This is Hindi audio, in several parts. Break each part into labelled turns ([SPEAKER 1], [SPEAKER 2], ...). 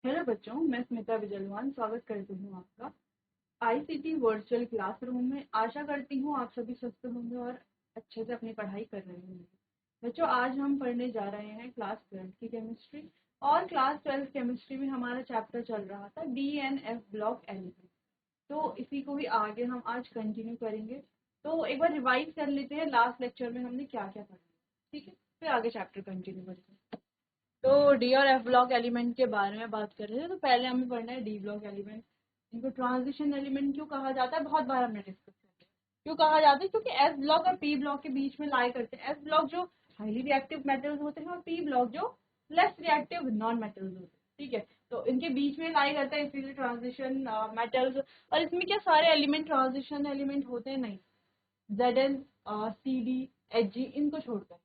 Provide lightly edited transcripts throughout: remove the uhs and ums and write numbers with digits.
[SPEAKER 1] हेलो बच्चों, मैं स्मिता विजयवान स्वागत करती हूँ आपका आईसीटी वर्चुअल क्लासरूम में। आशा करती हूँ आप सभी स्वस्थ होंगे और अच्छे से अपनी पढ़ाई कर रहे होंगे। बच्चों, आज हम पढ़ने जा रहे हैं क्लास 12 की केमिस्ट्री। और क्लास 12 केमिस्ट्री में हमारा चैप्टर चल रहा था DNF ब्लॉक एलिमेंट। तो इसी को ही आगे हम आज कंटिन्यू करेंगे। तो एक बार रिवाइज कर लेते हैं लास्ट लेक्चर में हमने क्या क्या पढ़ा, ठीक है? फिर आगे चैप्टर कंटिन्यू करते हैं। तो डी और एफ ब्लॉक एलिमेंट के बारे में बात कर रहे थे। तो पहले हमें पढ़ना है डी ब्लॉक एलिमेंट। इनको ट्रांजिशन एलिमेंट क्यों कहा जाता है, बहुत बार हमने डिस्कस कर लिया। क्यों कहा जाता है? क्योंकि एस ब्लॉक और पी ब्लॉक के बीच में लाई करते हैं। एस ब्लॉक जो हाईली रिएक्टिव मेटल्स होते हैं और पी ब्लॉक जो लेस रिएक्टिव नॉन मेटल्स होते हैं, ठीक है? तो इनके बीच में लाई करता है, इसीलिए ट्रांजिशन मेटल्स। और इसमें क्या सारे एलिमेंट ट्रांजिशन एलिमेंट होते हैं? नहीं, Zn, Cd, Hg इनको छोड़कर,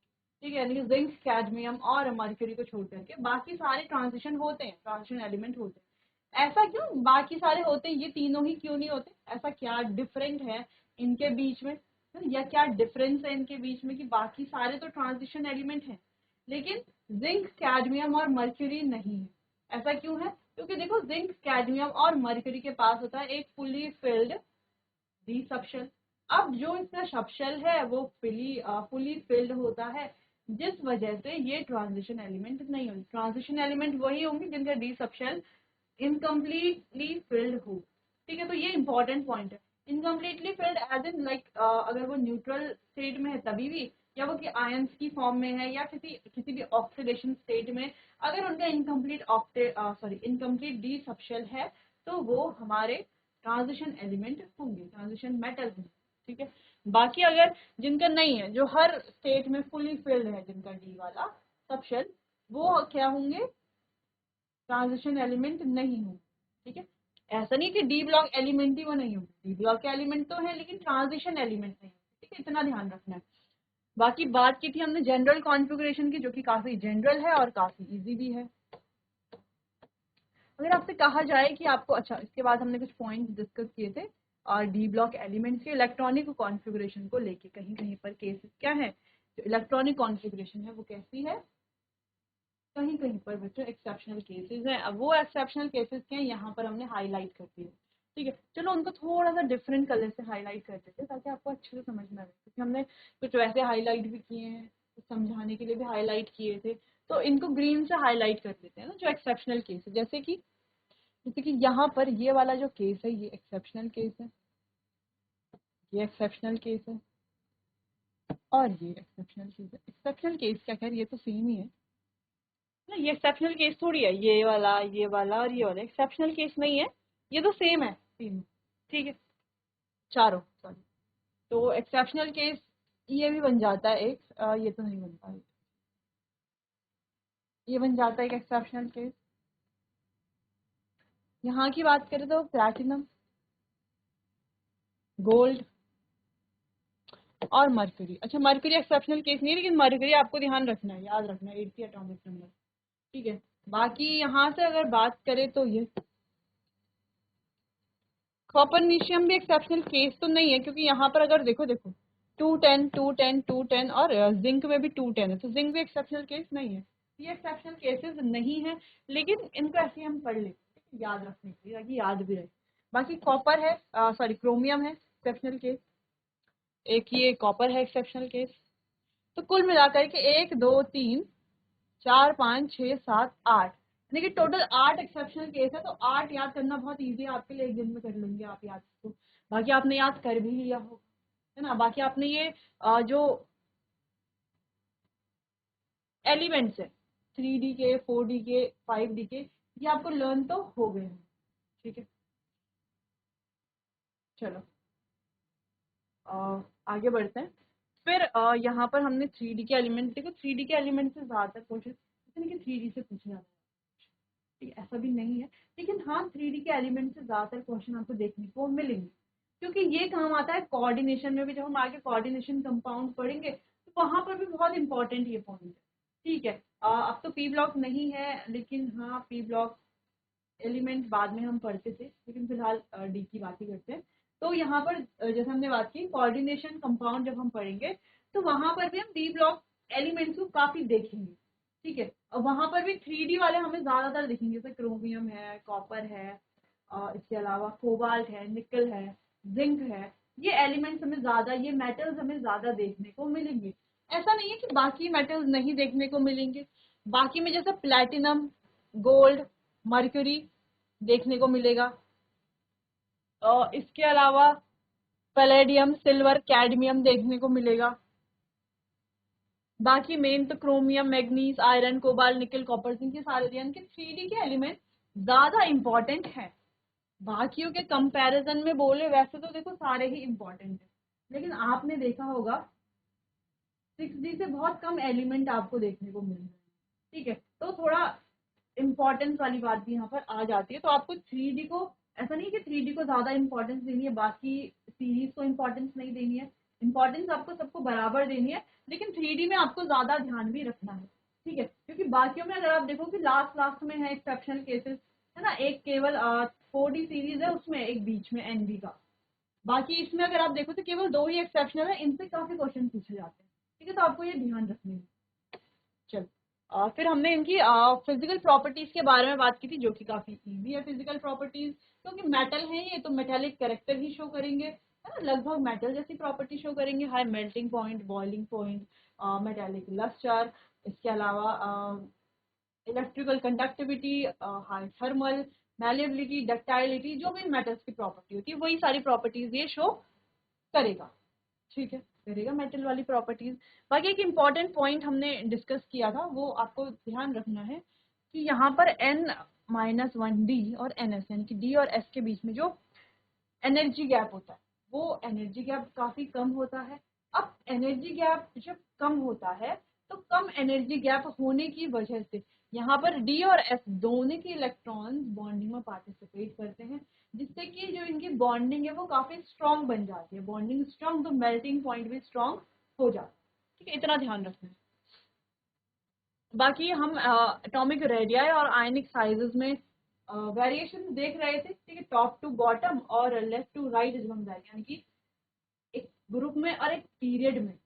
[SPEAKER 1] ठीक है, यानी कि जिंक, कैडमियम और मर्क्यूरी को छोड़ करके बाकी सारे ट्रांजिशन होते हैं, ट्रांजिशन एलिमेंट होते हैं। ऐसा क्यों बाकी सारे होते हैं, ये तीनों ही क्यों नहीं होते? ऐसा क्या डिफरेंट है इनके बीच में, या क्या डिफरेंस है इनके बीच में कि बाकी सारे तो ट्रांजिशन एलिमेंट हैं लेकिन जिंक, कैडमियम और मर्क्यूरी नहीं है? ऐसा क्यों है? क्योंकि देखो, जिंक, कैडमियम और मर्क्यूरी के पास होता है एक फुली फिल्ड डी सबशेल। अब जो इसका सबशेल है वो फुली फिल्ड होता है, जिस वजह से ये ट्रांजिशन एलिमेंट नहीं होंगे। ट्रांजिशन एलिमेंट वही होंगे जिनका डी सबशेल इनकम्प्लीटली फिल्ड हो, ठीक है? तो ये इंपॉर्टेंट पॉइंट है। Incompletely filled as in like अगर वो न्यूट्रल स्टेट में है तभी भी, या वो कि आयंस की फॉर्म में है, या किसी भी ऑक्सीडेशन स्टेट में अगर उनका इनकम्प्लीट डी सबशेल है तो वो हमारे ट्रांजिशन एलिमेंट होंगे, ट्रांजिशन मेटल होंगे, ठीक है? बाकी अगर जिनका नहीं है, जो हर स्टेट में फुली फिल्ड है, जिनका डी वाला सबशेल, वो क्या होंगे? ट्रांजिशन एलिमेंट नहीं होंगे, ठीक है? ऐसा नहीं कि डी ब्लॉक एलिमेंट ही वो नहीं होंगे, डी ब्लॉक के एलिमेंट तो है लेकिन ट्रांजिशन एलिमेंट नहीं होंगे, ठीक है? इतना ध्यान रखना है। बाकी बात की थी हमने जनरल कॉन्फ़िगरेशन की, जो कि काफी जनरल है और काफी इजी भी है। अगर आपसे कहा जाए कि आपको, अच्छा, इसके बाद हमने कुछ पॉइंट्स डिस्कस किए थे और डी ब्लॉक एलिमेंट्स के इलेक्ट्रॉनिक कॉन्फ़िगरेशन को लेके, कहीं कहीं पर केसेस क्या है, जो इलेक्ट्रॉनिक कॉन्फ़िगरेशन है वो कैसी है, कहीं कहीं पर बच्चों एक्सेप्शनल केसेस हैं। अब वो एक्सेप्शनल केसेस क्या है, यहाँ पर हमने हाईलाइट कर दिए, ठीक है? चलो उनको थोड़ा सा डिफरेंट कलर से हाईलाइट कर देते हैं ताकि आपको अच्छे से समझ में आए, क्योंकि हमने कुछ वैसे हाईलाइट भी किए हैं, कुछ समझाने के लिए भी हाईलाइट किए थे। तो इनको ग्रीन से हाईलाइट कर देते हैं ना, जो एक्सेप्शनल केस है। जैसे कि यहाँ पर ये वाला जो केस है ये एक्सेप्शनल केस है, ये एक्सेप्शनल केस है और ये एक्सेप्शनल केस है। एक्सेप्शनल केस क्या, खैर ये तो सेम ही है ना, ये एक्सेप्शनल केस थोड़ी है, ये वाला और ये वाला एक्सेप्शनल केस नहीं है, ये तो सेम है तीनों, ठीक है? चारों, सॉरी। तो एक्सेप्शनल केस ये भी बन जाता है एक, ये तो नहीं बनता है, ये बन जाता है एक एक्सेप्शनल केस। यहाँ की बात करें तो प्लैटिनम, गोल्ड और मर्क्यूरी। अच्छा, मर्क्यूरी एक्सेप्शनल केस नहीं है, लेकिन मर्क्यूरी आपको ध्यान रखना है, याद रखना है, 80 एटॉमिक नंबर, ठीक है? बाकी यहाँ से अगर बात करें तो ये कॉपरनीशियम भी एक्सेप्शनल केस तो नहीं है, क्योंकि यहाँ पर अगर देखो देखो 210 210 210 और जिंक में भी 210 है, तो जिंक भी एक्सेप्शनल केस नहीं है। ये एक्सेप्शनल केसेस नहीं है, लेकिन इनको ऐसे हम पढ़ लेते हैं याद रखने के लिए, ताकि याद भी रहे। बाकी कॉपर है, सॉरी क्रोमियम है एक्सेप्शनल केस, एक ये कॉपर है एक्सेप्शनल केस। तो कुल मिलाकर के 1 2 3 4 5 6 7 8, यानी कि टोटल 8 एक्सेप्शनल केस है। तो 8 याद करना बहुत इजी है आपके लिए, एक दिन में कर लेंगे आप याद इसको। बाकी आपने याद कर भी लिया हो, है ना? बाकी आपने ये जो एलिमेंट्स है 3D के, 4D के, 5D के, ये आपको लर्न तो हो गए हैं, ठीक है? चलो आगे बढ़ते हैं। फिर यहाँ पर हमने 3D के एलिमेंट, देखो 3D के एलिमेंट से ज्यादातर क्वेश्चन नहीं कि 3D से पूछे जाते हैं, ठीक है? ऐसा भी नहीं है, लेकिन हाँ 3D के एलिमेंट से ज्यादातर क्वेश्चन आपको देखने को मिलेंगे, क्योंकि ये काम आता है कोऑर्डिनेशन में भी। जब हम आगे कोऑर्डिनेशन कंपाउंड पढ़ेंगे तो वहां पर भी बहुत इंपॉर्टेंट ये पॉइंट है, ठीक है? अब तो पी ब्लॉक नहीं है, लेकिन हाँ पी ब्लॉक एलिमेंट बाद में हम पढ़ते थे, लेकिन फिलहाल डी की बात ही करते हैं। तो यहाँ पर जैसे हमने बात की कोऑर्डिनेशन कंपाउंड जब हम पढ़ेंगे तो वहां पर भी हम डी ब्लॉक एलिमेंट्स को काफी देखेंगे, ठीक है। और वहां पर भी 3D वाले हमें ज्यादातर दिखेंगे, जैसे क्रोमियम है, कॉपर है, इसके अलावा कोबाल्ट है, निकल है, जिंक है। ये एलिमेंट्स हमें ज्यादा, ये मेटल्स हमें ज्यादा देखने को मिलेंगे। ऐसा नहीं है कि बाकी मेटल्स नहीं देखने को मिलेंगे। बाकी में जैसे प्लैटिनम, गोल्ड, मर्क्यूरी देखने को मिलेगा। इसके अलावा पैलेडियम, सिल्वर, कैडमियम देखने को मिलेगा। बाकी मेन तो क्रोमियम, मैग्नीज, आयरन, कोबाल्ट, निकल, कॉपर, जिंक, ये सारे यानी कि 3D के एलिमेंट ज्यादा इंपॉर्टेंट हैं। बाकियों के कंपैरिजन में बोले वैसे तो देखो सारे ही इंपॉर्टेंट है, लेकिन आपने देखा होगा 6D से बहुत कम एलिमेंट आपको देखने को मिल रहे हैं। ठीक है, तो थोड़ा इंपॉर्टेंस वाली बात भी यहाँ पर आ जाती है। तो आपको 3D को, ऐसा नहीं कि 3D को ज्यादा इंपॉर्टेंस देनी है, बाकी सीरीज को इंपॉर्टेंस नहीं देनी है। इंपॉर्टेंस आपको सबको बराबर देनी है, लेकिन 3D में आपको ज्यादा ध्यान भी रखना है। ठीक है, क्योंकि बाकियों में अगर आप देखो कि लास्ट लास्ट में है एक्सेप्शनल केसेस, है ना, एक केवल 4D सीरीज है, उसमें एक बीच में NB का। बाकी इसमें अगर आप देखो तो केवल 2 ही एक्सेप्शनल है, इनसे काफी क्वेश्चन पूछे जाते हैं। ठीक है, तो आपको ये ध्यान रखने हैं। चलो, फिर हमने इनकी फिजिकल प्रॉपर्टीज के बारे में बात की थी, जो कि काफी इजी है फिजिकल प्रॉपर्टीज, क्योंकि मेटल है ये, तो मेटेलिक कैरेक्टर ही शो करेंगे, है ना, लगभग मेटल जैसी प्रॉपर्टी शो करेंगे। High melting point, boiling point, metallic lustre, इसके अलावा electrical conductivity, high thermal, malleability, ductility, जो भी मेटल्स की प्रॉपर्टी होती है वही सारी प्रॉपर्टीज ये शो करेगा। ठीक है, करेगा मेटल वाली प्रॉपर्टीज। बाकी एक इम्पॉर्टेंट पॉइंट हमने डिस्कस किया था, वो आपको ध्यान रखना है कि यहाँ पर N-1D और NS यानी कि D और S के बीच में जो एनर्जी गैप होता है, वो एनर्जी गैप काफी कम होता है। अब एनर्जी गैप जब कम होता है, तो कम एनर्जी गैप होने की वजह से यहाँ पर D और S दोनों के इलेक्ट्रॉन्स बॉन्डिंग में पार्टिसिपेट करते हैं, जिससे कि जो इनकी बॉन्डिंग है वो काफी स्ट्रांग बन जाती है। बॉन्डिंग स्ट्रांग तो मेल्टिंग पॉइंट भी स्ट्रांग हो जाता है। ठीक है, इतना ध्यान रखना है। बाकी हम एटॉमिक रेडियाई और आयनिक साइजेस में वेरिएशन देख रहे थे। ठीक है, टॉप टू बॉटम और लेफ्ट टू राइट जब हम जाएंगे, यानी कि एक ग्रुप में और एक पीरियड में,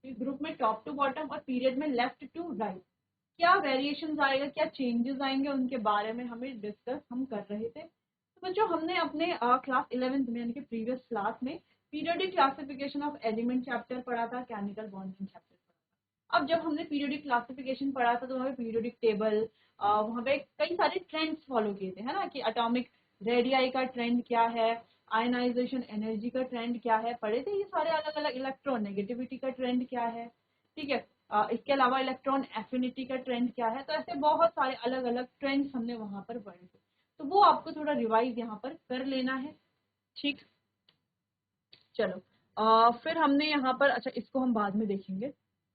[SPEAKER 1] एक ग्रुप में टॉप टू बॉटम और पीरियड में लेफ्ट टू राइट, क्या वेरिएशंस आएगा, क्या चेंजेस आएंगे, उनके बारे में हमें डिस्कस हम कर रहे थे। तो बच्चों, हमने अपने क्लास 11th में यानी कि प्रीवियस क्लास में periodic classification of element chapter पढ़ा था, केमिकल बॉन्डिंग चैप्टर पढ़ा था। अब जब हमने पीरियोडिक क्लासिफिकेशन पढ़ा था, तो वहाँ पे पीरियोडिक टेबल, वहाँ पे कई सारे ट्रेंड्स फॉलो किए थे, है ना, कि अटोमिक रेडियाई का ट्रेंड क्या है, आयनाइजेशन एनर्जी का ट्रेंड क्या है, पढ़े थे ये सारे अलग अलग, इलेक्ट्रॉन नेगेटिविटी का ट्रेंड क्या है। ठीक है, इसके अलावा इलेक्ट्रॉन एफिनिटी का ट्रेंड क्या है। तो ऐसे बहुत सारे अलग अलग ट्रेंड्स हमने वहां पर पढ़े थे, तो वो आपको थोड़ा रिवाइज यहाँ पर कर लेना है। ठीक, चलो, फिर हमने यहाँ पर, अच्छा इसको हम बाद में देखेंगे,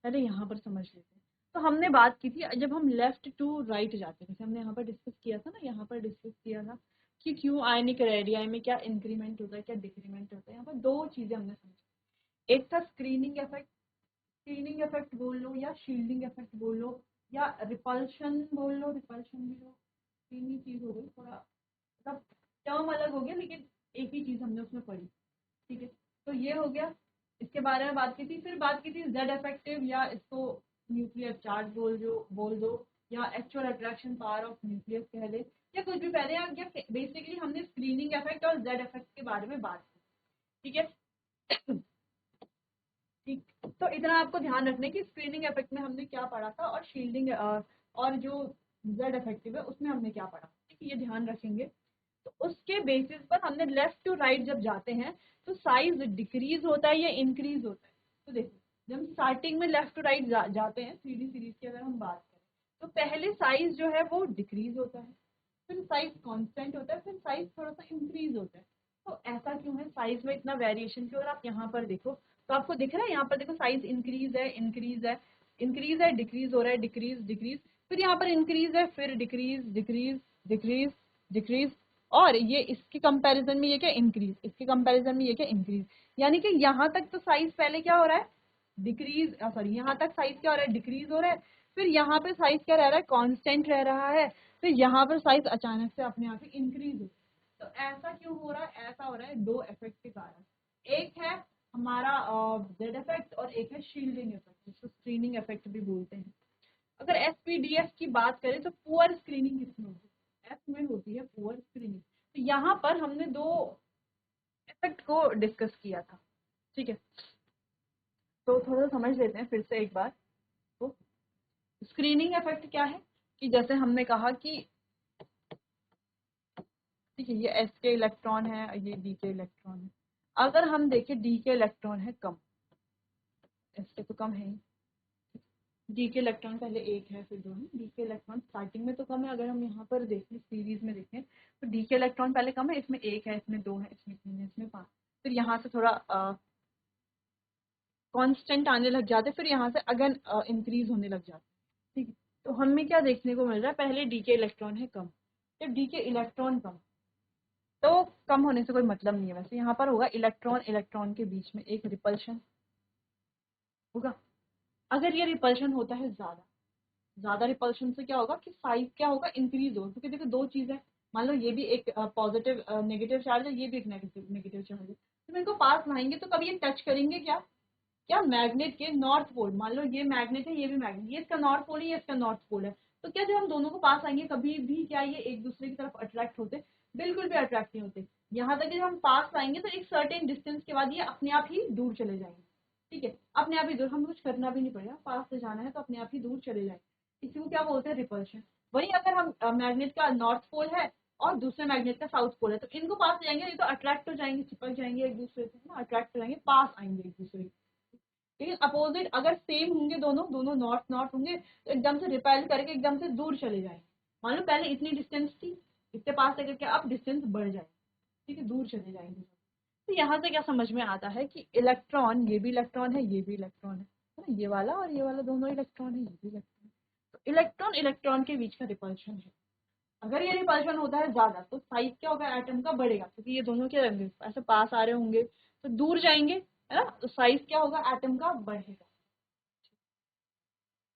[SPEAKER 1] पहले यहाँ पर समझ लेते हैं। तो हमने बात की थी जब हम लेफ्ट टू राइट जाते हैं, जैसे हमने यहाँ पर डिस्कस किया था ना, यहाँ पर डिस्कस किया था कि क्यों आयनिक रेडियाई में क्या इंक्रीमेंट होता है, क्या डिक्रीमेंट होता है। यहाँ पर 2 चीजें हमने समझी। एक था स्क्रीनिंग इफेक्ट, स्क्रीनिंग इफेक्ट बोल लो या शील्डिंग इफेक्ट बोल लो या रिपल्शन बोल लो, रिपल्शन भी लो, तीन ही चीज हो गई, थोड़ा मतलब टर्म अलग हो गया, लेकिन एक ही चीज हमने उसमें पढ़ी। ठीक है, तो ये हो गया, इसके बारे में बात की थी। फिर बात की थी जेड इफेक्टिव, या इसको न्यूक्लियर चार्ज बोल दो, या actual attraction power of nucleus कह ले, या कुछ भी पहले, या बेसिकली हमने स्क्रीनिंग इफेक्ट और जेड इफेक्ट के बारे में बात की। ठीक है, ठीक, तो इतना आपको ध्यान रखने की स्क्रीनिंग इफेक्ट में हमने क्या पढ़ा था, और शील्डिंग और जो जेड इफेक्टिव है उसमें हमने क्या पढ़ा। ठीक है, ये ध्यान रखेंगे। तो उसके बेसिस पर हमने लेफ्ट टू राइट जब जाते हैं, तो साइज डिक्रीज होता है या इंक्रीज होता है। तो देखो, जब हम स्टार्टिंग में लेफ्ट टू राइट जाते हैं 3D सीरीज की अगर हम बात करें, तो पहले साइज जो है वो डिक्रीज होता है, फिर साइज कांस्टेंट होता है, फिर साइज थोड़ा सा इंक्रीज होता है। तो ऐसा क्यों है, साइज में इतना वेरिएशन क्यों। अगर आप यहाँ पर देखो, तो आपको दिख रहा है, यहाँ पर देखो साइज इंक्रीज है, इंक्रीज है, इंक्रीज है, डिक्रीज हो रहा है, डिक्रीज डिक्रीज, फिर यहाँ पर इंक्रीज है, फिर डिक्रीज डिक्रीज डिक्रीज डिक्रीज, और ये इसके कंपैरिजन में ये क्या इंक्रीज, इसके कंपैरिजन में ये क्या इंक्रीज। यानी कि यहाँ तक तो साइज पहले क्या हो रहा है, डिक्रीज, सॉरी यहाँ तक साइज क्या हो रहा है, डिक्रीज हो रहा है, फिर यहाँ पे साइज क्या रह रहा है, कांस्टेंट रह रहा है, फिर यहाँ पर साइज अचानक से अपने आप ही इंक्रीज हो। तो ऐसा क्यों हो रहा है, ऐसा हो रहा है 2 इफेक्ट के कारण। एक है हमारा जेड इफेक्ट, और एक है शील्डिंग इफेक्ट, जिसको स्क्रीनिंग इफेक्ट भी बोलते हैं। अगर एसपीडीएफ की बात करें तो पुअर स्क्रीनिंग किसमें होती है? एफ में होती है पुअर स्क्रीनिंग। तो यहाँ पर हमने दो इफेक्ट को डिस्कस किया था, ठीक है। तो थोड़ा समझ लेते हैं फिर से एक बार। तो स्क्रीनिंग इफेक्ट क्या है कि जैसे हमने कहा कि ठीक है, ये एस के इलेक्ट्रॉन है, ये डी के इलेक्ट्रॉन है। अगर हम देखें डी के इलेक्ट्रॉन है कम, एस के तो कम है ही, डी के इलेक्ट्रॉन पहले एक है फिर दो है, डी के इलेक्ट्रॉन स्टार्टिंग में तो कम है। अगर हम यहाँ पर देखें सीरीज में देखें तो डी के इलेक्ट्रॉन पहले कम है, इसमें एक है, इसमें दो है, इसमें तीन है, इसमें पांच। फिर यहाँ से थोड़ा कांस्टेंट आने लग जाते, फिर यहाँ से अगेन इंक्रीज होने लग जाते, ठीक है। तो हमें क्या देखने को मिल रहा है, पहले डी के इलेक्ट्रॉन है कम। जब डी के इलेक्ट्रॉन कम, तो कम होने से कोई मतलब नहीं है वैसे, यहाँ पर होगा इलेक्ट्रॉन इलेक्ट्रॉन के बीच में एक रिपल्शन होगा। अगर ये रिपल्शन होता है ज्यादा, ज्यादा रिपल्शन से क्या होगा कि साइज क्या होगा, इंक्रीज होगा। क्योंकि देखो दो चीज है, मान लो ये भी एक पॉजिटिव नेगेटिव चार्ज है, ये भी एक नेगेटिव नेगेटिव चार्ज है, तो इनको पास लाएंगे तो कभी ये टच करेंगे क्या, क्या मैग्नेट के नॉर्थ पोल। मान लो ये मैग्नेट है, ये भी मैग्नेट, ये इसका नॉर्थ पोल है, ये इसका नॉर्थ पोल है। तो क्या जब हम दोनों को पास आएंगे कभी भी क्या ये एक दूसरे की तरफ अट्रैक्ट होते? बिल्कुल भी अट्रैक्ट नहीं होते। यहाँ तक कि जब हम पास आएंगे तो एक सर्टेन डिस्टेंस के बाद ये अपने आप ही दूर चले जाएंगे, ठीक है। अपने आप ही दूर, हमें कुछ करना भी नहीं पड़ेगा, पास से जाना है तो अपने आप ही दूर चले जाएंगे। इसी को क्या बोलते हैं, रिपल्शन। वही अगर हम मैग्नेट का नॉर्थ पोल है और दूसरे मैग्नेट का साउथ पोल है, तो इनको पास जाएंगे, नहीं तो अट्रैक्ट हो जाएंगे, चिपक जाएंगे एक दूसरे से ना, अट्रैक्ट हो जाएंगे, पास आएंगे एक दूसरे। लेकिन अपोजिट अगर सेम होंगे, दोनों दोनों नॉर्थ नॉर्थ होंगे, तो एकदम से रिपेल करके एकदम से दूर चले जाएंगे। मान लो पहले इतनी डिस्टेंस थी, इसके पास से करके अब डिस्टेंस बढ़ जाए, ठीक है, दूर चले जाएंगे। तो यहाँ से क्या समझ में आता है कि इलेक्ट्रॉन, ये भी इलेक्ट्रॉन है, ये भी इलेक्ट्रॉन है ना, ये वाला और ये वाला दोनों इलेक्ट्रॉन है, ये भी इलेक्ट्रॉन। तो इलेक्ट्रॉन इलेक्ट्रॉन के बीच का रिपल्शन है। अगर ये रिपल्शन होता है ज्यादा तो साइज क्या होगा, एटम का बढ़ेगा, क्योंकि ये दोनों क्या रहेंगे, ऐसे पास आ रहे होंगे तो दूर जाएंगे, है ना। तो साइज क्या होगा, एटम का बढ़ेगा।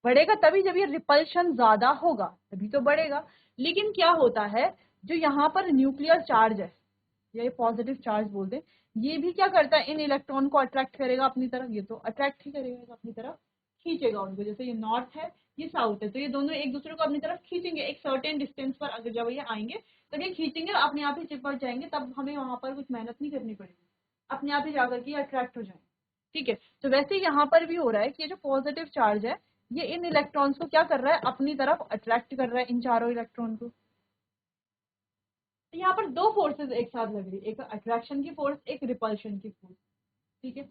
[SPEAKER 1] बढ़ेगा तभी जब ये रिपल्शन ज्यादा होगा, तभी तो बढ़ेगा। लेकिन क्या होता है, जो यहाँ पर न्यूक्लियर चार्ज है, ये पॉजिटिव चार्ज बोलते हैं, ये भी क्या करता है, इन इलेक्ट्रॉन को अट्रैक्ट करेगा अपनी तरफ। ये तो अट्रैक्ट ही करेगा, अपनी तरफ खींचेगा उनको। जैसे ये नॉर्थ है, ये साउथ है, तो ये दोनों एक दूसरे को अपनी तरफ खींचेंगे एक सर्टेन डिस्टेंस पर। अगर जब ये आएंगे तब ये खींचेंगे, अपने आप ही चिपक जाएंगे, तब हमें वहां पर कुछ मेहनत नहीं करनी पड़ेगी, अपने आप ही जाकर के अट्रैक्ट हो जाएंगे, ठीक है। तो वैसे यहाँ पर भी हो रहा है कि ये जो पॉजिटिव चार्ज है, ये इन इलेक्ट्रॉन्स को क्या कर रहा है, अपनी तरफ अट्रैक्ट कर रहा है, इन चारों इलेक्ट्रॉन को। तो यहाँ पर दो फोर्सेस एक साथ लग रही है, एक अट्रैक्शन की फोर्स, एक रिपल्शन की फोर्स, ठीक है।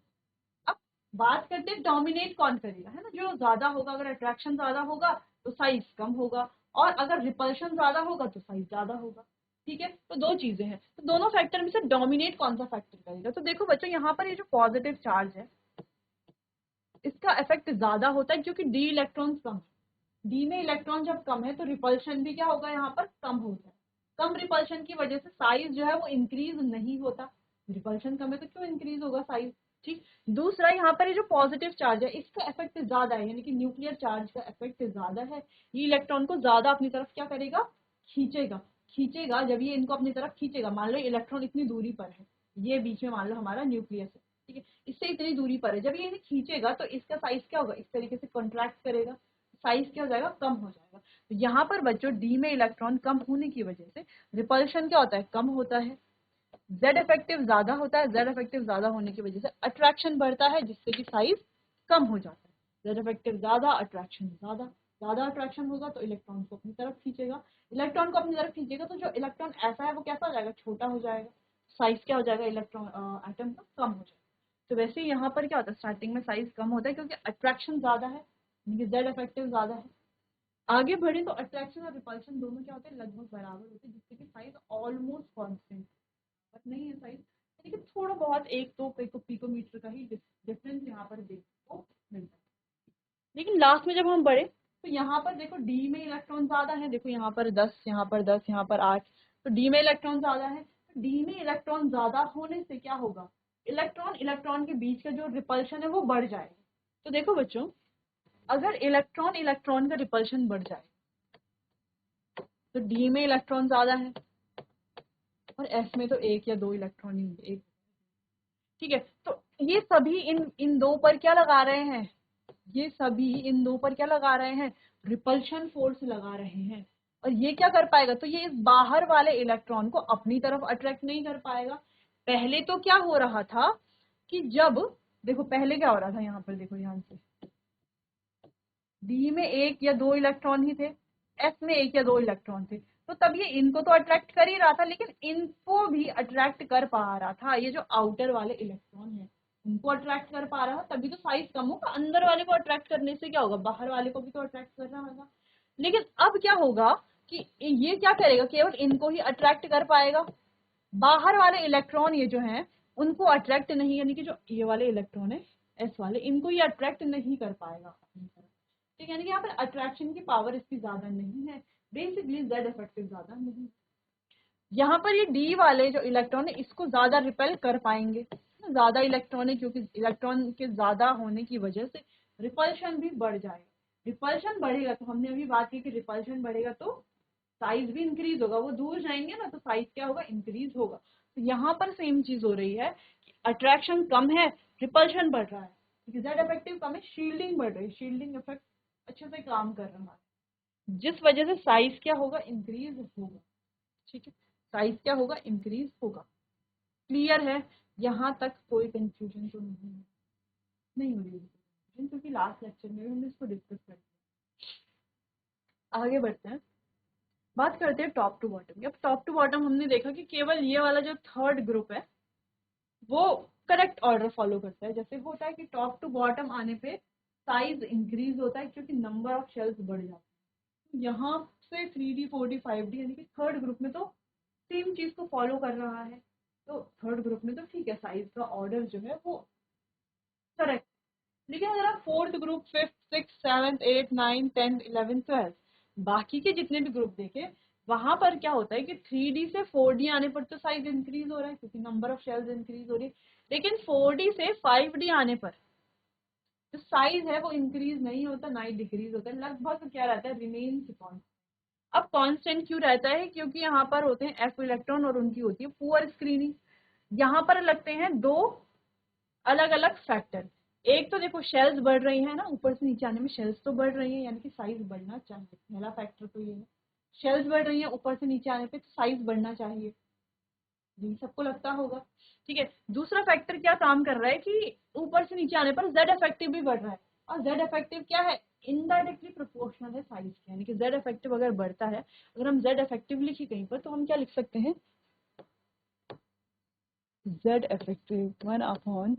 [SPEAKER 1] अब बात करते हैं डोमिनेट कौन करेगा, है ना। जो ज्यादा होगा, अगर अट्रैक्शन ज्यादा होगा तो साइज कम होगा, और अगर रिपल्शन ज्यादा होगा तो साइज ज्यादा होगा, ठीक है। तो दो चीजें हैं, तो दोनों फैक्टर में से डोमिनेट कौन सा फैक्टर करेगा। तो देखो बच्चों, यहाँ पर ये जो पॉजिटिव चार्ज है, इसका इफेक्ट ज्यादा होता है क्योंकि डी इलेक्ट्रॉन कम है। डी में इलेक्ट्रॉन जब कम है तो रिपल्शन भी क्या होगा, यहाँ पर कम होता है। कम रिपल्शन की वजह से साइज जो है वो इंक्रीज नहीं होता। रिपल्शन कम है तो क्यों इंक्रीज होगा साइज, ठीक। दूसरा, यहाँ पर ये जो पॉजिटिव चार्ज है, इसका इफेक्ट ज्यादा है, यानी कि न्यूक्लियर चार्ज का इफेक्ट ज्यादा है। ये इलेक्ट्रॉन को ज्यादा अपनी तरफ क्या करेगा, खींचेगा। खींचेगा, जब ये इनको अपनी तरफ खींचेगा, मान लो इलेक्ट्रॉन इतनी दूरी पर है, ये बीच में मान लो हमारा न्यूक्लियस है, ठीक है, इससे इतनी दूरी पर है, जब ये इन्हें खींचेगा तो इसका साइज क्या होगा, इस तरीके से कॉन्ट्रैक्ट करेगा, साइज क्या हो जाएगा, कम हो जाएगा। तो यहाँ पर बच्चों डी में इलेक्ट्रॉन कम होने की वजह से रिपल्शन क्या होता है, कम होता है। जेड इफेक्टिव ज्यादा होता है, जेड इफेक्टिव ज्यादा होने की वजह से अट्रैक्शन बढ़ता है, जिससे कि साइज कम हो जाता है। जेड इफेक्टिव ज्यादा, अट्रैक्शन ज्यादा। ज्यादा अट्रैक्शन होगा तो इलेक्ट्रॉन को अपनी तरफ खींचेगा, इलेक्ट्रॉन को अपनी तरफ खींचेगा तो जो इलेक्ट्रॉन ऐसा है वो कैसा हो जाएगा, छोटा हो जाएगा, साइज क्या हो जाएगा, इलेक्ट्रॉन एटम का कम हो जाएगा। तो वैसे यहाँ पर क्या होता है, स्टार्टिंग में साइज कम होता है क्योंकि अट्रैक्शन ज्यादा है, जेड इफेक्टिव ज्यादा है। आगे बढ़े तो अट्रैक्शन और रिपल्शन दोनों क्या होते हैं, लगभग बराबर होते हैं, जिससे कि साइज ऑलमोस्ट कॉन्स्टेंट नहीं है साइज, लेकिन थोड़ा बहुत एक दो पिकोमीटर का ही डिफरेंस यहाँ पर देखने को मिलता है। लेकिन लास्ट में जब हम बढ़े तो यहाँ पर देखो डी में इलेक्ट्रॉन ज्यादा है, देखो यहाँ पर 10, यहाँ पर 10, यहाँ पर 8, तो डी में इलेक्ट्रॉन ज्यादा है। तो डी में इलेक्ट्रॉन ज्यादा होने से क्या होगा, इलेक्ट्रॉन इलेक्ट्रॉन के बीच का जो रिपल्शन है वो बढ़ जाएगा। तो देखो बच्चों, अगर इलेक्ट्रॉन इलेक्ट्रॉन का रिपल्शन बढ़ जाए तो डी में इलेक्ट्रॉन ज्यादा है और एस में तो एक या दो इलेक्ट्रॉन ही होंगे, एक, ठीक है। तो ये सभी इन इन दो पर क्या लगा रहे हैं, ये सभी इन दो पर क्या लगा रहे हैं, रिपल्शन फोर्स लगा रहे हैं। और ये क्या कर पाएगा, तो ये इस बाहर वाले इलेक्ट्रॉन को अपनी तरफ अट्रैक्ट नहीं कर पाएगा। पहले तो क्या हो रहा था कि जब, देखो पहले क्या हो रहा था, यहाँ पर देखो, ध्यान से, डी में एक या दो इलेक्ट्रॉन ही थे, एस में एक या दो इलेक्ट्रॉन थे, तो तब ये इनको तो अट्रैक्ट कर ही रहा था, लेकिन इनको भी अट्रैक्ट कर पा रहा था। ये जो आउटर वाले इलेक्ट्रॉन है उनको अट्रैक्ट कर पा रहा था, तभी तो साइज कम होगा। अंदर वाले को अट्रैक्ट करने से क्या होगा, बाहर वाले को भी तो अट्रैक्ट कर रहा होगा। लेकिन अब क्या होगा कि ये क्या करेगा, केवल इनको ही अट्रैक्ट कर पाएगा, बाहर वाले इलेक्ट्रॉन ये जो हैं उनको अट्रैक्ट नहीं, यानी कि जो ये वाले इलेक्ट्रॉन है एस वाले, इनको ये अट्रैक्ट नहीं कर पाएगा अपनी तरफ। ठीक है, यानी कि यहाँ पर अट्रैक्शन की पावर इसकी ज्यादा नहीं है, बेसिकली जेड इफेक्टिव ज्यादा नहीं। यहाँ पर ये डी वाले जो इलेक्ट्रॉन है इसको ज्यादा रिपेल कर पाएंगे, ज्यादा इलेक्ट्रॉन है, क्योंकि इलेक्ट्रॉन के ज्यादा होने की वजह से रिपल्शन भी बढ़ जाएगा। रिपल्शन बढ़ेगा तो हमने अभी बात की कि रिपल्शन बढ़ेगा तो साइज भी इंक्रीज होगा, वो दूर जाएंगे ना तो साइज क्या होगा, इंक्रीज होगा। तो यहाँ पर सेम चीज हो रही है कि अट्रैक्शन कम है, रिपल्शन बढ़ रहा है, क्योंकि जेड इफेक्टिव कम है, शील्डिंग बढ़ रही है, शील्डिंग इफेक्ट अच्छे से काम कर रहा है, जिस वजह से साइज क्या होगा, इंक्रीज होगा। ठीक है, साइज क्या होगा, इंक्रीज होगा। क्लियर है, यहाँ तक कोई कंफ्यूजन तो नहीं हो रही है, क्योंकि लास्ट लेक्चर में हमने इसको डिस्कस कर लिया। आगे बढ़ते हैं, बात करते हैं टॉप टू बॉटम की। अब टॉप टू बॉटम हमने देखा कि केवल ये वाला जो थर्ड ग्रुप है वो करेक्ट ऑर्डर फॉलो करता है। जैसे होता है कि टॉप टू बॉटम आने पे साइज इंक्रीज होता है क्योंकि नंबर ऑफ शेल्स बढ़ जाते हैं। यहाँ से 3D 4D 5D यानी कि थर्ड ग्रुप में तो सेम चीज को फॉलो कर रहा है, तो थर्ड ग्रुप में तो ठीक है, साइज का ऑर्डर जो है वो करेक्ट। लेकिन अगर आप fourth group, fifth, six, seventh, eight, nine, 10th, 11th, 12th बाकी के जितने भी ग्रुप देखे, वहां पर क्या होता है कि 3D से 4D आने पर तो साइज इंक्रीज हो रहा है क्योंकि नंबर ऑफ शेल्स इंक्रीज हो रही है, लेकिन 4D से 5D आने पर जो साइज है वो इंक्रीज नहीं होता, ना ही डिक्रीज होता है, लगभग क्या रहता है, रिमेन्स कांस्टेंट। अब कांस्टेंट क्यों रहता है, क्योंकि यहाँ पर होते हैं एफ इलेक्ट्रॉन और उनकी होती है पुअर स्क्रीनिंग। यहाँ पर लगते हैं दो अलग अलग फैक्टर। एक तो देखो शेल्स बढ़ रही है ना, ऊपर से नीचे आने में शेल्स तो बढ़ रही है, यानी कि साइज बढ़ना चाहिए, पहला फैक्टर तो ये है। शेल्स बढ़ रही है ऊपर से नीचे आने पे तो साइज बढ़ना चाहिए, यही सबको लगता होगा। ठीक है, दूसरा फैक्टर क्या काम कर रहा है कि ऊपर से नीचे आने पर जेड इफेक्टिव भी बढ़ रहा है, और जेड इफेक्टिव क्या है, इनडायरेक्टली प्रोपोर्शनल है साइज के, यानी कि जेड इफेक्टिव अगर बढ़ता है, अगर हम जेड इफेक्टिव लिखे कहीं पर तो हम क्या लिख सकते हैं, जेड इफेक्टिव 1/5,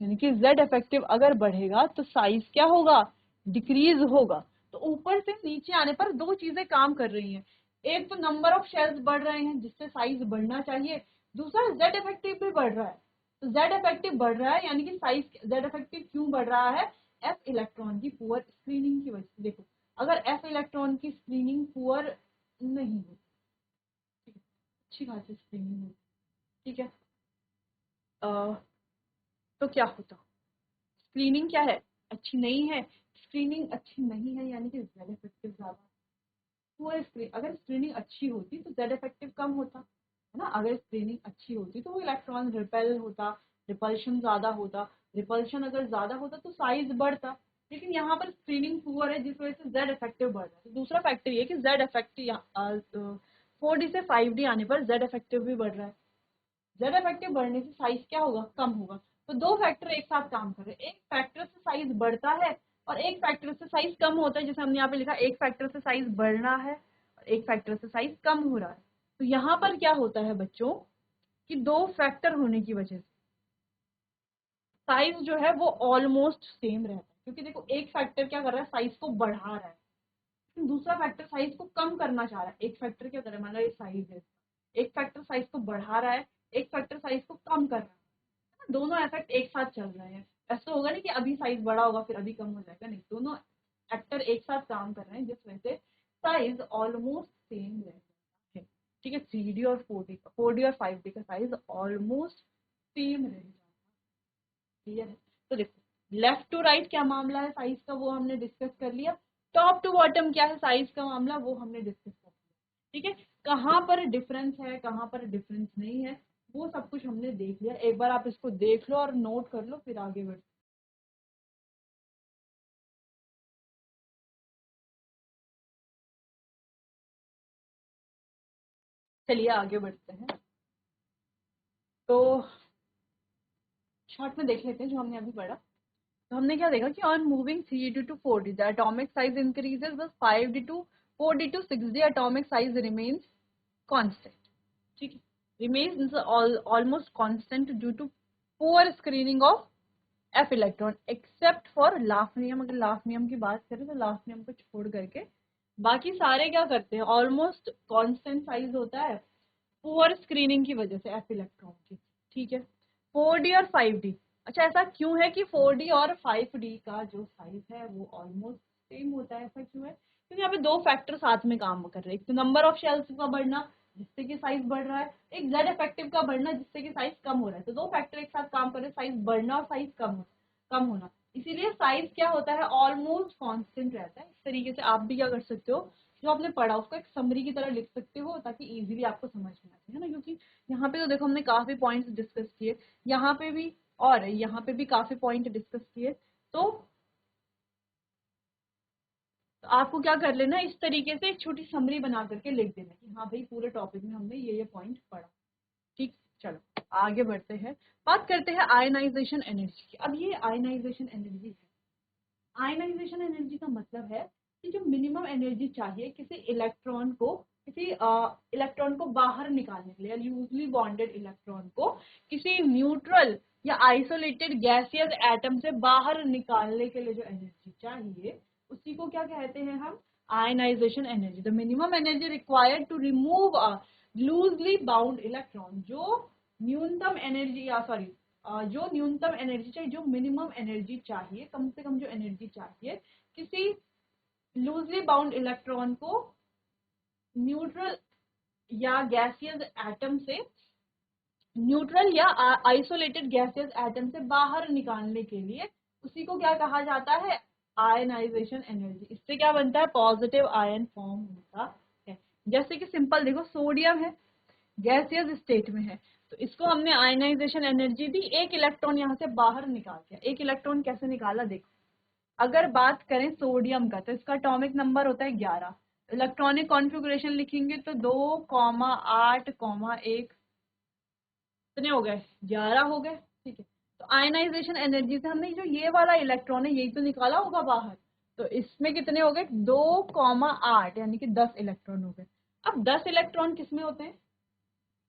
[SPEAKER 1] यानी कि z इफेक्टिव अगर बढ़ेगा तो साइज क्या होगा, डिक्रीज होगा। तो ऊपर से नीचे आने पर दो चीजें काम कर रही हैं, एक तो नंबर ऑफ शेल्स बढ़ रहे हैं जिससे साइज बढ़ना चाहिए, दूसरा z इफेक्टिव भी बढ़ रहा है। तो z इफेक्टिव बढ़ रहा है यानी कि साइज, z इफेक्टिव क्यों बढ़ रहा है, f इलेक्ट्रॉन की पुअर स्क्रीनिंग की वजह से। देखो अगर f इलेक्ट्रॉन की स्क्रीनिंग पुअर नहीं होती, अच्छी खासी स्क्रीनिंग होती, ठीक है, तो क्या होता, स्क्रीनिंग क्या है, अच्छी नहीं है, स्क्रीनिंग अच्छी नहीं है यानी कि जेड इफेक्टिव ज्यादा। वो स्क्रीन, अगर स्क्रीनिंग अच्छी होती तो जेड इफेक्टिव कम होता है ना, अगर स्क्रीनिंग अच्छी होती तो वो इलेक्ट्रॉन रिपेल होता, रिपल्शन ज्यादा होता, रिपल्शन अगर ज्यादा होता तो साइज बढ़ता। लेकिन यहाँ पर स्क्रीनिंग पुअर है जिस वजह से जेड इफेक्टिव बढ़ रहा है। तो दूसरा फैक्टर ये कि जेड इफेक्टिव 4D से 5D आने पर जेड इफेक्टिव भी बढ़ रहा है, जेड इफेक्टिव बढ़ने से साइज क्या होगा, कम होगा। तो दो फैक्टर एक साथ काम कर रहे हैं, एक फैक्टर से साइज बढ़ता है और एक फैक्टर से साइज कम होता है, जैसे हमने यहाँ पे लिखा एक फैक्टर से साइज बढ़ना है और एक फैक्टर से साइज कम हो रहा है। तो यहाँ पर क्या होता है बच्चों कि दो फैक्टर होने की वजह से साइज जो है वो ऑलमोस्ट सेम रहता है, क्योंकि देखो एक फैक्टर क्या कर रहा है, साइज को बढ़ा रहा है, दूसरा फैक्टर साइज को कम करना चाह रहा है। एक फैक्टर क्या कर रहा है, मान लो ये साइज है, एक फैक्टर साइज को बढ़ा रहा है, एक फैक्टर साइज को कम कर रहा है, दोनों इफेक्ट एक साथ चल रहे हैं। ऐसा होगा नहीं कि अभी साइज बड़ा होगा फिर अभी कम हो जाएगा, नहीं, दोनों एक्टर एक साथ काम कर रहे हैं जिस वजह से साइज ऑलमोस्ट सेम रहता है। ठीक है, 3D और 4D और 5D का साइज ऑलमोस्ट सेम रह जाता है। क्लियर है, तो देखो लेफ्ट टू राइट क्या मामला है साइज का वो हमने डिस्कस कर लिया, टॉप टू बॉटम क्या है साइज का मामला वो हमने डिस्कस कर लिया। ठीक है, कहाँ पर डिफरेंस है कहाँ पर डिफरेंस नहीं है वो सब कुछ हमने देख लिया। एक बार आप इसको देख लो और नोट कर लो, फिर आगे बढ़ चलिए आगे बढ़ते हैं। तो शॉर्ट में देख लेते हैं जो हमने अभी पढ़ा। तो हमने क्या देखा कि on moving 3d to 4d the atomic size increases, बस 5d to 4d to 6d atomic size remains constant. ठीक है, remains almost constant due to poor screening of F electron except for hafnium. अगर लाफ्नियम की बात करें तो लाफ्नियम को छोड़ करके बाकी सारे क्या करते हैं, ऑलमोस्ट कांस्टेंट साइज होता है पुअर स्क्रीनिंग की वजह से एफ इलेक्ट्रॉन की। ठीक है, 4d और 5d। अच्छा, ऐसा क्यों है कि 4d और 5d का जो साइज है वो ऑलमोस्ट सेम होता है? ऐसा क्यों है? क्योंकि यहाँ पे दो फैक्टर साथ में काम कर रहे हैं। एक तो नंबर ऑफ शेल्स का बढ़ना जिससे कि साइज बढ़ रहा है, एक जेड इफेक्टिव का बढ़ना जिससे कि साइज कम हो रहा है। तो दो फैक्टर एक साथ काम कर रहे हैं, साइज बढ़ना और साइज कम होना। इसीलिए साइज क्या होता है, ऑलमोस्ट कांस्टेंट रहता है। इस तरीके से आप भी क्या कर सकते हो, जो आपने पढ़ा उसको एक समरी की तरह लिख सकते हो ताकि इजीली आपको समझ में आ जाए, है ना। क्योंकि यहाँ पे तो देखो हमने काफी पॉइंट्स डिस्कस किए, यहाँ पे भी और यहाँ पे भी काफी पॉइंट डिस्कस किए। तो आपको क्या कर लेना, इस तरीके से एक छोटी समरी बना करके लिख देना कि हाँ भाई पूरे टॉपिक में हमने ये पॉइंट पढ़ा। ठीक, चलो आगे बढ़ते हैं, बात करते हैं आयनाइजेशन एनर्जी की। अब ये आयनाइजेशन एनर्जी है, आयनाइजेशन एनर्जी का मतलब है कि जो मिनिमम एनर्जी चाहिए किसी इलेक्ट्रॉन को बाहर निकालने के लिए, लूजली बॉन्डेड इलेक्ट्रॉन को किसी न्यूट्रल या आइसोलेटेड गैसियस एटम से बाहर निकालने के लिए जो एनर्जी चाहिए उसी को क्या कहते हैं हम, ionisation energy. The minimum energy required to remove a loosely bound electron, जो न्यूनतम एनर्जी या सॉरी जो न्यूनतम एनर्जी चाहिए, जो मिनिमम एनर्जी चाहिए, कम से कम जो एनर्जी चाहिए किसी लूजली बाउंड इलेक्ट्रॉन को न्यूट्रल या गैसियस एटम से, न्यूट्रल या आइसोलेटेड गैसियस एटम से बाहर निकालने के लिए, उसी को क्या कहा जाता है, आयनाइजेशन एनर्जी। इससे क्या बनता है, पॉजिटिव आयन फॉर्म होता है। जैसे कि सिंपल देखो, सोडियम है, गैसियस स्टेट में है, तो इसको हमने आयनाइजेशन एनर्जी दी, एक इलेक्ट्रॉन यहाँ से बाहर निकाल दिया। एक इलेक्ट्रॉन कैसे निकाला देखो, अगर बात करें सोडियम का तो इसका एटॉमिक नंबर होता है 11। इलेक्ट्रॉनिक कॉन्फ़िगरेशन लिखेंगे तो 2,8,1 कितने हो गए, 11 हो गए। ठीक है, तो आयनाइजेशन एनर्जी से हमने जो ये वाला इलेक्ट्रॉन है यही तो निकाला होगा बाहर, तो इसमें कितने हो गए, 2,8 यानी कि 10 इलेक्ट्रॉन हो गए। अब 10 इलेक्ट्रॉन किसमें होते हैं,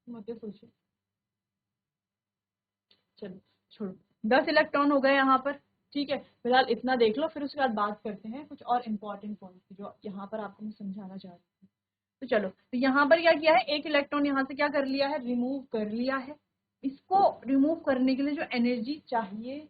[SPEAKER 1] मुझे सोचिए, चलो छोड़ो, 10 इलेक्ट्रॉन हो गए यहाँ पर। ठीक है, फिलहाल इतना देख लो, फिर उसके बाद बात करते हैं कुछ और इम्पोर्टेंट पॉइंट जो यहाँ पर आपको मैं समझाना चाह रही हूँ। तो चलो, तो यहाँ पर क्या किया है, एक इलेक्ट्रॉन यहाँ से क्या कर लिया है, रिमूव कर लिया है। इसको रिमूव करने के लिए जो एनर्जी चाहिए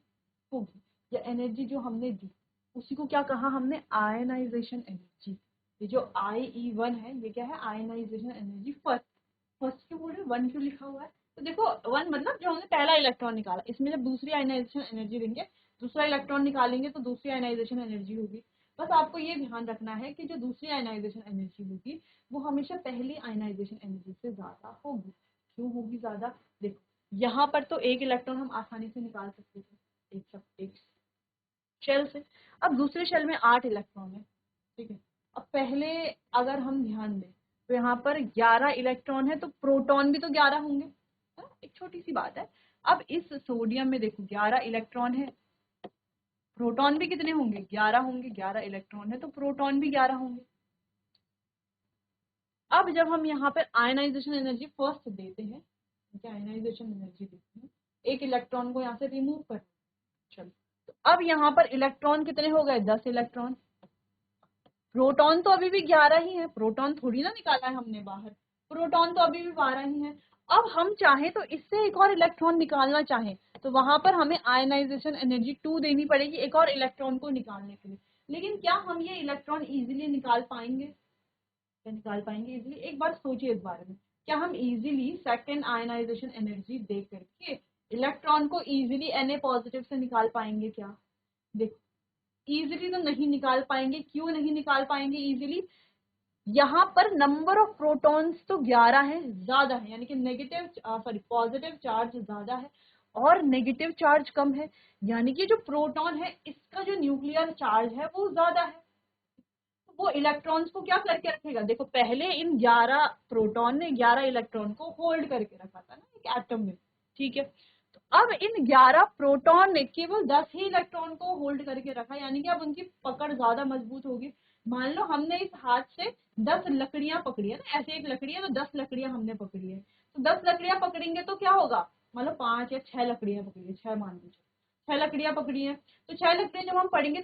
[SPEAKER 1] होगी या एनर्जी जो हमने दी उसी को क्या कहा हमने, आयनाइजेशन एनर्जी। ये जो IE1 है ये क्या है, आयनाइजेशन एनर्जी। फर्स्ट क्यों बोल रहे, 1 क्यों लिखा हुआ है, तो देखो 1 मतलब जो हमने पहला इलेक्ट्रॉन निकाला, इसमें जब दूसरी आयनाइजेशन एनर्जी देंगे, दूसरा इलेक्ट्रॉन निकालेंगे तो दूसरी आयनाइजेशन एनर्जी होगी। बस आपको ये ध्यान रखना है कि जो दूसरी आयनाइजेशन एनर्जी होगी वो हमेशा पहली आयनाइजेशन एनर्जी से ज्यादा होगी। क्यों होगी ज्यादा, देखो यहाँ पर तो एक इलेक्ट्रॉन हम आसानी से निकाल सकते थे एक शेल से, अब दूसरे शेल में 8 इलेक्ट्रॉन है। ठीक है, अब पहले अगर हम ध्यान दें तो यहाँ पर 11 इलेक्ट्रॉन है, तो प्रोटॉन भी तो 11 होंगे, है? एक छोटी सी बात है। अब इस सोडियम में देखो 11 इलेक्ट्रॉन है, प्रोटॉन भी कितने होंगे, 11 होंगे। 11 इलेक्ट्रॉन है तो प्रोटॉन भी 11 होंगे। अब जब हम यहाँ पर आयनाइजेशन एनर्जी फर्स्ट देते हैं, आयनाइजेशन एनर्जी देते हैं, एक इलेक्ट्रॉन को यहाँ से रिमूव कर, चलो तो अब यहाँ पर इलेक्ट्रॉन कितने हो गए, 10 इलेक्ट्रॉन। प्रोटॉन तो अभी भी 11 ही है, प्रोटॉन थोड़ी ना निकाला है हमने बाहर, प्रोटॉन तो अभी भी 12 ही है। अब हम चाहें तो इससे एक और इलेक्ट्रॉन निकालना चाहें तो वहां पर हमें आयनाइजेशन एनर्जी 2 देनी पड़ेगी एक और इलेक्ट्रॉन को निकालने के लिए। लेकिन क्या हम ये इलेक्ट्रॉन इजीली निकाल पाएंगे, क्या निकाल पाएंगे इजीली, एक बार सोचिए इस बारे में। क्या हम इजीली सेकेंड आयनाइजेशन एनर्जी दे करके इलेक्ट्रॉन को इजीली Na पॉजिटिव से निकाल पाएंगे क्या, देखो इजीली तो नहीं निकाल पाएंगे। क्यों नहीं निकाल पाएंगे इजीली, यहाँ पर नंबर ऑफ प्रोटॉन्स तो 11 है, ज्यादा है, यानी कि पॉजिटिव चार्ज ज्यादा है और नेगेटिव चार्ज कम है, यानी कि जो प्रोटॉन है इसका जो न्यूक्लियर चार्ज है वो ज्यादा है। तो वो इलेक्ट्रॉन्स को क्या करके रखेगा, देखो पहले इन 11 प्रोटॉन ने 11 इलेक्ट्रॉन को होल्ड करके रखा था ना एक एटम में, ठीक है। तो अब इन 11 प्रोटॉन ने केवल 10 ही इलेक्ट्रॉन को होल्ड करके रखा, यानी कि अब उनकी पकड़ ज्यादा मजबूत होगी। मान लो हमने इस हाथ से 10 लकड़ियां पकड़ी है ना, ऐसे एक लकड़ी है तो 10 लकड़ियां हमने पकड़ी है, तो 10 लकड़ियां पकड़ेंगे तो क्या होगा, मान लो 5 या 6 लकड़ियां पकड़ी है, 6 मान लीजिए, 6 लकड़ियां पकड़ी है, तो 6 लकड़ियां जब हम पकड़ेंगे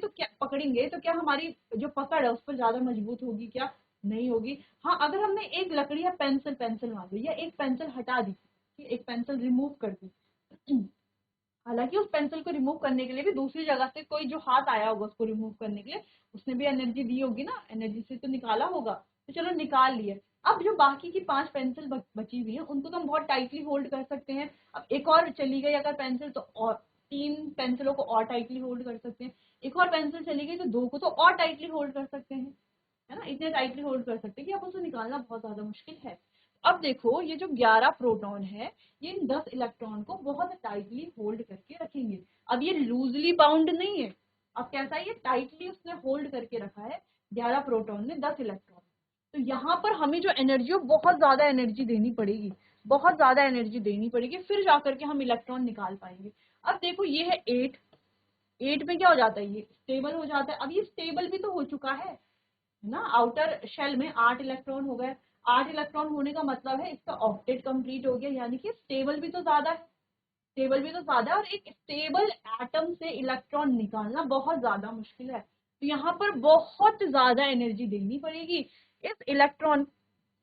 [SPEAKER 1] तो क्या हमारी जो पकड़ है उस पर ज्यादा मजबूत होगी, क्या नहीं होगी। हाँ, अगर हमने एक लकड़ी या पेंसिल पेंसिल मान लो या एक पेंसिल हटा दी, एक पेंसिल रिमूव कर दी, हालांकि उस पेंसिल को रिमूव करने के लिए भी दूसरी जगह से कोई जो हाथ आया होगा उसको रिमूव करने के लिए, उसने भी एनर्जी दी होगी ना, एनर्जी से तो निकाला होगा, तो चलो निकाल लिए। अब जो बाकी की 5 पेंसिल बची हुई है उनको तो हम बहुत टाइटली होल्ड कर सकते हैं। अब एक और चली गई अगर पेंसिल, तो और 3 पेंसिलों को और टाइटली होल्ड कर सकते हैं। एक और पेंसिल चली गई तो 2 को तो और टाइटली होल्ड कर सकते हैं, है ना, इतने टाइटली होल्ड कर सकते हैं कि अब उसे निकालना बहुत ज्यादा मुश्किल है। अब देखो ये जो 11 प्रोटॉन है ये इन 10 इलेक्ट्रॉन को बहुत टाइटली होल्ड करके रखेंगे। अब ये लूजली बाउंड नहीं है, अब कैसा है, ये टाइटली उसने होल्ड करके रखा है 11 प्रोटॉन ने 10 इलेक्ट्रॉन। तो यहाँ पर हमें जो एनर्जी हो बहुत ज्यादा एनर्जी देनी पड़ेगी, बहुत ज्यादा एनर्जी देनी पड़ेगी, फिर जाकर के हम इलेक्ट्रॉन निकाल पाएंगे। अब देखो ये है 8, 8 में क्या हो जाता है, ये स्टेबल हो जाता है। अब ये स्टेबल भी तो हो चुका है ना, आउटर शेल में 8 इलेक्ट्रॉन हो गए, 8 इलेक्ट्रॉन होने का मतलब है इसका ऑक्टेट कंप्लीट हो गया, यानी कि स्टेबल भी तो ज्यादा है, स्टेबल भी तो ज्यादा है, और एक स्टेबल एटम से इलेक्ट्रॉन निकालना बहुत ज्यादा मुश्किल है। तो यहाँ पर बहुत ज्यादा एनर्जी देनी पड़ेगी इस इलेक्ट्रॉन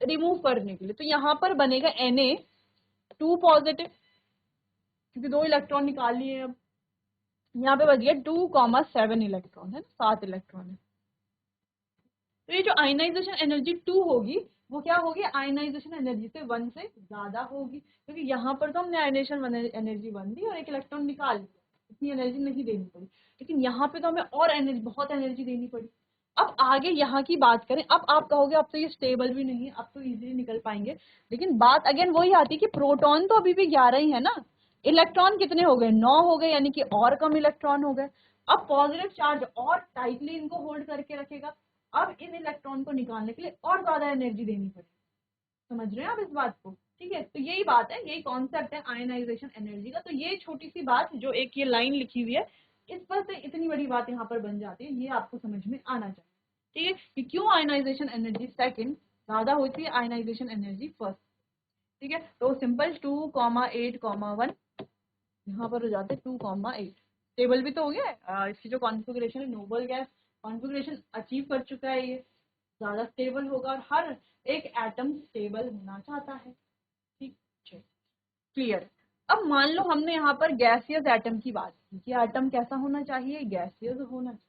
[SPEAKER 1] रिमूव करने के लिए। तो यहाँ पर बनेगा Na2 पॉजिटिव, क्योंकि 2 इलेक्ट्रॉन निकाल लिए। अब यहाँ पे बच गया 2,7 इलेक्ट्रॉन, है ना, 7 इलेक्ट्रॉन है। तो ये जो आयनाइजेशन एनर्जी 2 होगी वो क्या होगी, आयनाइजेशन एनर्जी से 1 से ज्यादा होगी, क्योंकि यहाँ पर तो हमने आयनाइजेशन एनर्जी 1 दी और एक इलेक्ट्रॉन निकाल लिया, इतनी एनर्जी नहीं देनी पड़ी। लेकिन यहाँ पे तो हमें और एनर्जी, बहुत एनर्जी देनी पड़ी। अब आगे यहाँ की बात करें, अब आप कहोगे अब तो ये स्टेबल भी नहीं है, अब तो इजीली निकल पाएंगे, लेकिन बात अगेन वही आती है कि प्रोटॉन तो अभी भी 11 ही है ना, इलेक्ट्रॉन कितने हो गए, 9 हो गए, यानी कि और कम इलेक्ट्रॉन हो गए। अब पॉजिटिव चार्ज और टाइटली इनको होल्ड करके रखेगा, अब इन इलेक्ट्रॉन को निकालने के लिए और ज्यादा एनर्जी देनी पड़ेगी। समझ रहे हैं आप इस बात को, ठीक है। तो यही बात है, यही कॉन्सेप्ट है आयनाइजेशन एनर्जी का। तो ये छोटी सी बात जो एक ये लाइन लिखी हुई है, इस पर से इतनी बड़ी बात यहाँ पर बन जाती है, ये आपको समझ में आना चाहिए, ठीक है, कि क्यों आयनाइजेशन एनर्जी सेकंड ज्यादा होती है आयनाइजेशन एनर्जी फर्स्ट, ठीक है। तो सिंपल 2,8,1 यहाँ पर हो जाते हैं 2,8, स्टेबल भी तो हो गया है। इसकी जो कॉन्फ़िगरेशन है नोबल गैस कॉन्फ़िगरेशन अचीव कर चुका है, ये ज्यादा स्टेबल होगा, और हर एक एटम स्टेबल होना चाहता है, ठीक है, क्लियर। अब मान लो हमने यहाँ पर गैसियस एटम की बात की कि एटम कैसा होना चाहिए, गैसियस होना चाहिए।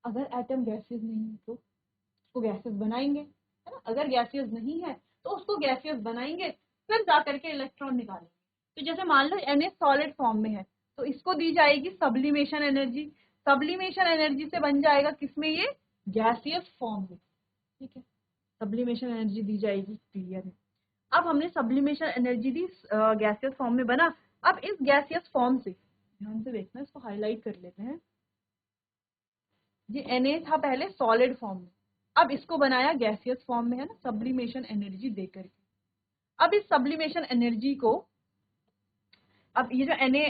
[SPEAKER 1] अगर एटम गैसियस नहीं है तो उसको गैसियस बनाएंगे, है ना, अगर गैसियस नहीं है तो उसको गैसियस बनाएंगे, फिर जाकर के इलेक्ट्रॉन निकालेंगे। तो जैसे मान लो Na सॉलिड फॉर्म में है तो इसको दी जाएगी सब्लिमेशन एनर्जी, सब्लिमेशन एनर्जी से बन जाएगा किसमें, ये गैसियस फॉर्म में, ठीक है, सब्लिमेशन एनर्जी दी जाएगी, क्लियर है। अब हमने सब्लिमेशन एनर्जी दी, गैसियस फॉर्म में बना। अब इस गैसियस फॉर्म से ध्यान से देखना, इसको हाईलाइट कर लेते हैं, ये Na था पहले सॉलिड फॉर्म में, अब इसको बनाया गैसियस फॉर्म में, है ना, सब्लिमेशन एनर्जी देकर के। अब इस सब्लिमेशन एनर्जी को, अब ये जो Na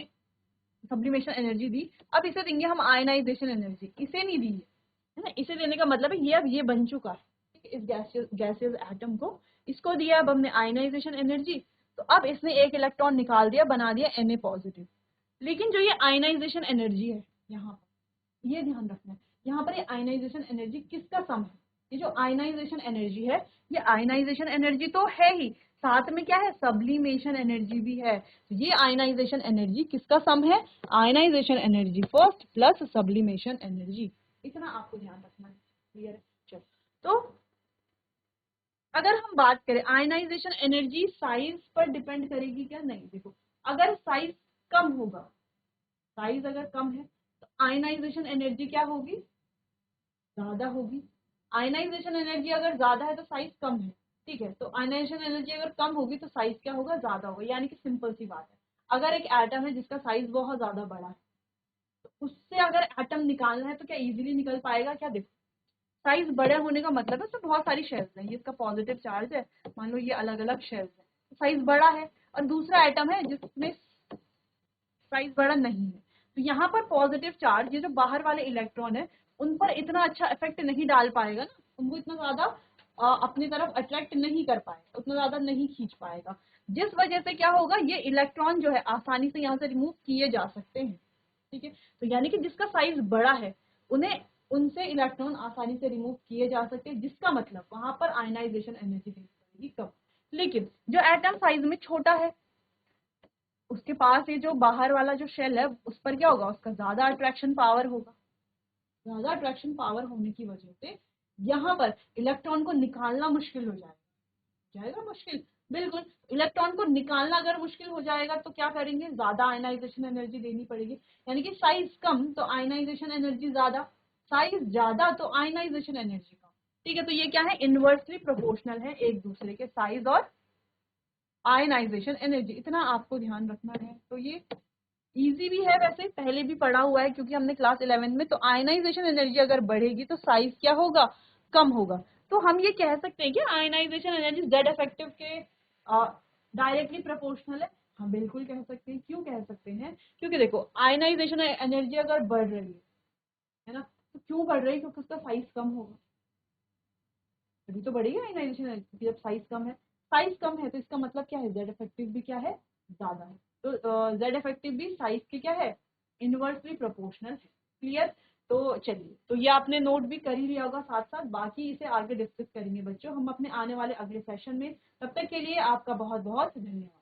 [SPEAKER 1] सब्लिमेशन एनर्जी दी, अब इसे देंगे हम आयनाइजेशन एनर्जी, इसे नहीं दी है ना, इसे देने का मतलब है ये अब ये बन चुका है, ठीक है, इस गैसियस एटम को इसको दिया अब हमने आयनाइजेशन एनर्जी, तो अब इसने एक इलेक्ट्रॉन निकाल दिया, बना दिया Na पॉजिटिव। लेकिन जो ये आयनाइजेशन एनर्जी है यहाँ पर, ये ध्यान रखना है, यहाँ पर ये आयनाइजेशन एनर्जी किसका सम है, ये जो आयनाइजेशन एनर्जी है ये आयनाइजेशन एनर्जी तो है ही, साथ में क्या है, सब्लिमेशन एनर्जी भी है। तो ये आयनाइजेशन एनर्जी किसका सम है, ionisation energy first plus sublimation energy, इतना आपको ध्यान रखना है, क्लियर है। चलो, तो अगर हम बात करें आयनाइजेशन एनर्जी साइज पर डिपेंड करेगी क्या, नहीं, देखो अगर साइज कम होगा, साइज अगर कम है तो आयनाइजेशन एनर्जी क्या होगी, ज्यादा होगी। आयनाइजेशन एनर्जी अगर ज्यादा है तो साइज कम है, ठीक है, तो आयनाइजेशन एनर्जी अगर कम होगी तो साइज क्या होगा, ज्यादा होगा, यानी कि सिंपल सी बात है, अगर एक एटम है जिसका साइज बहुत ज्यादा बड़ा है तो उससे अगर एटम निकालना है तो क्या इजीली निकल पाएगा क्या, देखो साइज बड़े होने का मतलब है तो बहुत सारी शेल्स हैं, ये इसका पॉजिटिव चार्ज है, मान लो ये अलग अलग शेल्स है, साइज बड़ा है। और दूसरा एटम है जिसमें साइज बड़ा नहीं है, तो यहाँ पर पॉजिटिव चार्ज, ये जो बाहर वाले इलेक्ट्रॉन है उन पर इतना अच्छा इफेक्ट नहीं डाल पाएगा ना, उनको इतना ज्यादा अपनी तरफ अट्रैक्ट नहीं कर पाएगा, उतना ज्यादा नहीं खींच पाएगा, जिस वजह से क्या होगा, ये इलेक्ट्रॉन जो है आसानी से यहाँ से रिमूव किए जा सकते हैं। ठीक है, तो यानी कि जिसका साइज बड़ा है उन्हें उनसे इलेक्ट्रॉन आसानी से रिमूव किए जा सकते हैं, जिसका मतलब वहां पर आयनाइजेशन एनर्जी देनी पड़ेगी कम। लेकिन जो एटम साइज में छोटा है उसके पास ये जो बाहर वाला जो शेल है उस पर क्या होगा, उसका ज्यादा अट्रैक्शन पावर होगा, ज्यादा अट्रैक्शन पावर होने की वजह से यहाँ पर इलेक्ट्रॉन को निकालना मुश्किल हो जाएगा मुश्किल, बिल्कुल। इलेक्ट्रॉन को निकालना अगर मुश्किल हो जाएगा तो क्या करेंगे, ज्यादा आयनाइजेशन एनर्जी देनी पड़ेगी, यानी कि साइज कम तो आयनाइजेशन एनर्जी ज्यादा, साइज ज्यादा तो आयनाइजेशन एनर्जी कम। ठीक है, तो ये क्या है, इनवर्सली प्रोपोर्शनल है एक दूसरे के, साइज और आयनाइजेशन एनर्जी, इतना आपको ध्यान रखना है। तो ये इजी भी है, वैसे पहले भी पढ़ा हुआ है क्योंकि हमने क्लास 11 में, तो आयनाइजेशन एनर्जी अगर बढ़ेगी तो साइज क्या होगा, कम होगा। तो हम ये कह सकते हैं कि आयनाइजेशन एनर्जी जेड इफेक्टिव के डायरेक्टली प्रोपोर्शनल है। हम बिल्कुल कह सकते हैं, क्यों कह सकते हैं, क्योंकि देखो आयनाइजेशन एनर्जी अगर बढ़ रही है ना, तो क्यों बढ़ रही है, क्योंकि उसका साइज कम होगा, तभी तो बढ़ेगी आयनाइजेशन एनर्जी, जब साइज कम है, साइज कम है तो इसका मतलब क्या है, जेड इफेक्टिव भी क्या है, ज्यादा है, तो जेड इफेक्टिव भी साइज के क्या है, इनवर्सली प्रोपोर्शनल है। क्लियर, तो चलिए, तो ये आपने नोट भी कर ही लिया होगा, साथ साथ बाकी इसे आगे डिस्कस करेंगे बच्चों हम अपने आने वाले अगले सेशन में। तब तक के लिए आपका बहुत बहुत धन्यवाद।